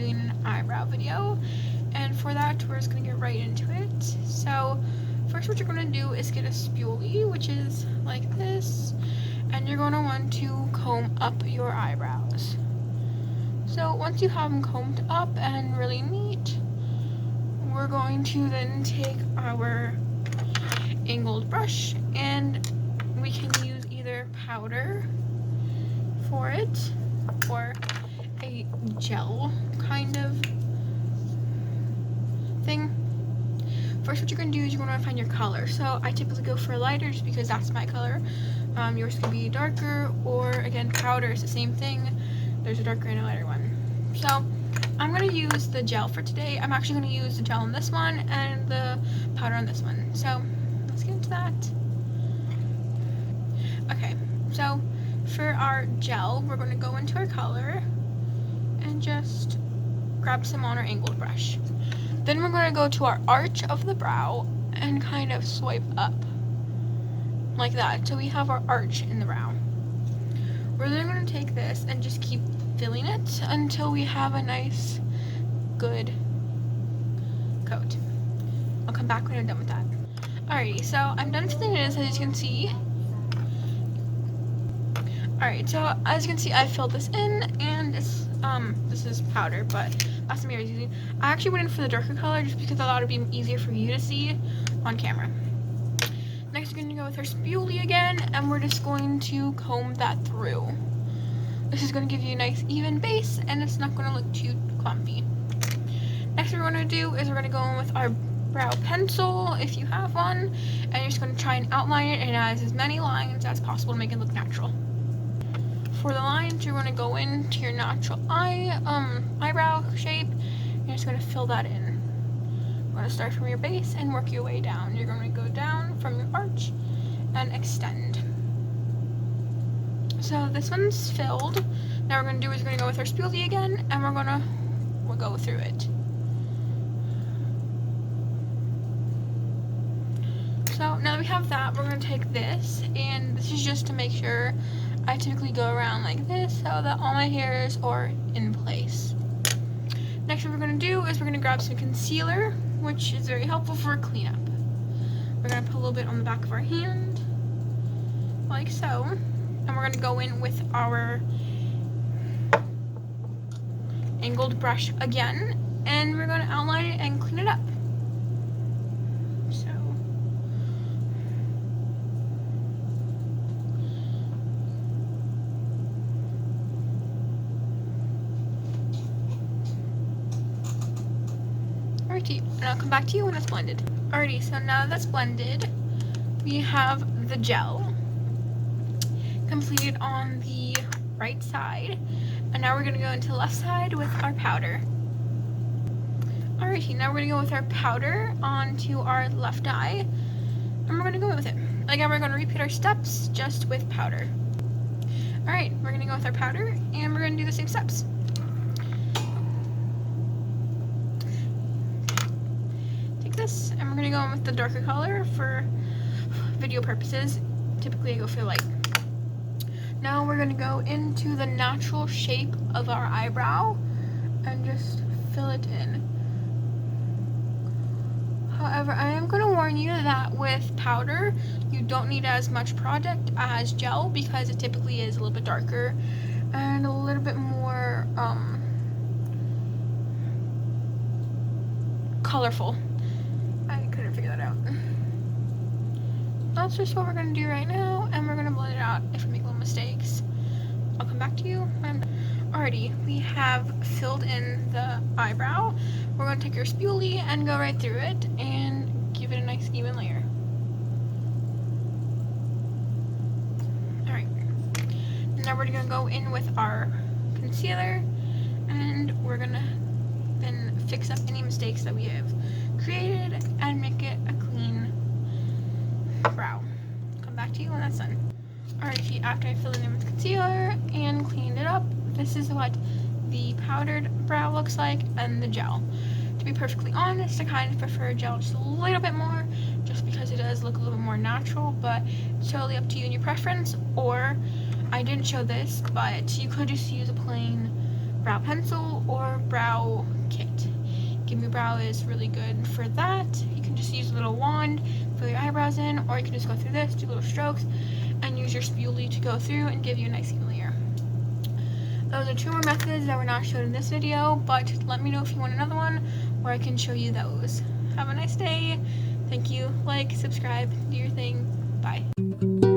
doing an eyebrow video, and for that we're just gonna get right into it. So first what you're gonna do is get a spoolie, which is like this, and you're gonna want to comb up your eyebrows. So once you have them combed up and really neat, we're going to then take our angled brush, and we can use either powder for it or a gel kind of thing. First what you're going to do is you're going to find your color. So I typically go for lighter just because that's my color. Yours can be darker, or again powder is the same thing. There's a darker and a lighter one. So I'm going to use the gel for today. I'm actually going to use the gel on this one and the powder on this one. So let's get into that. Okay, so for our gel, we're going to go into our color and just grab some on our angled brush. Then we're going to go to our arch of the brow and kind of swipe up like that. So we have our arch in the brow. We're then going to take this and just keep filling it until we have a nice, good coat. I'll come back when I'm done with that. Alrighty, so I'm done filling it in, as you can see. Alright, so as you can see, I filled this in, and it's, this is powder, but that's the mirror I was using. I actually went in for the darker color just because I thought it would be easier for you to see on camera. Next, we're going to go with our spoolie again, and we're just going to comb that through. This is going to give you a nice even base, and it's not going to look too clumpy. Next, what we're going to do is we're going to go in with our brow pencil, if you have one, and you're just going to try and outline it and add as many lines as possible to make it look natural. For the lines, you're going to go into your natural eyebrow shape. You're just going to fill that in. You're going to start from your base and work your way down. You're going to go down from your arch and extend. So this one's filled. Now what we're going to do is we're going to go with our spoolie again, and we'll go through it. So now that we have that, we're going to take this, and this is just to make sure I typically go around like this so that all my hairs are in place. Next what we're going to do is we're going to grab some concealer, which is very helpful for cleanup. We're going to put a little bit on the back of our hand, like so, and we're going to go in with our angled brush again, and we're going to outline it and clean it up. So and I'll come back to you when it's blended. Alrighty, so now that that's blended, we have the gel completed on the right side, and now we're going to go into the left side with our powder. Alrighty, now we're going to go with our powder onto our left eye, and we're going to go with it. Again, we're going to repeat our steps just with powder. Alright, we're going to go with our powder, and we're going to do the same steps. This, and we're going to go in with the darker color for video purposes. Typically I go for light. Now we're going to go into the natural shape of our eyebrow and just fill it in. However, I am going to warn you that with powder you don't need as much product as gel, because it typically is a little bit darker and a little bit more colorful. Figure that out. That's just what we're going to do right now, and we're going to blend it out if we make little mistakes. I'll come back to you when I'm done. Alrighty, we have filled in the eyebrow. We're going to take our spoolie and go right through it and give it a nice even layer. Alright, now we're going to go in with our concealer, and we're going to then fix up any mistakes that we have created and make it a clean brow. Come back to you when that's done. Alright, after I filled it in with concealer and cleaned it up, this is what the powdered brow looks like and the gel. To be perfectly honest, I kind of prefer gel just a little bit more, just because it does look a little bit more natural, but it's totally up to you and your preference. Or, I didn't show this, but you could just use a plain brow pencil or brow kit. Gimme Brow is really good for that. You can just use a little wand, fill your eyebrows in, or you can just go through this, do little strokes, and use your spoolie to go through and give you a nice even layer. Those are 2 more methods that were not shown in this video, but let me know if you want another one where I can show you those. Have a nice day. Thank you. Like, subscribe, do your thing. Bye.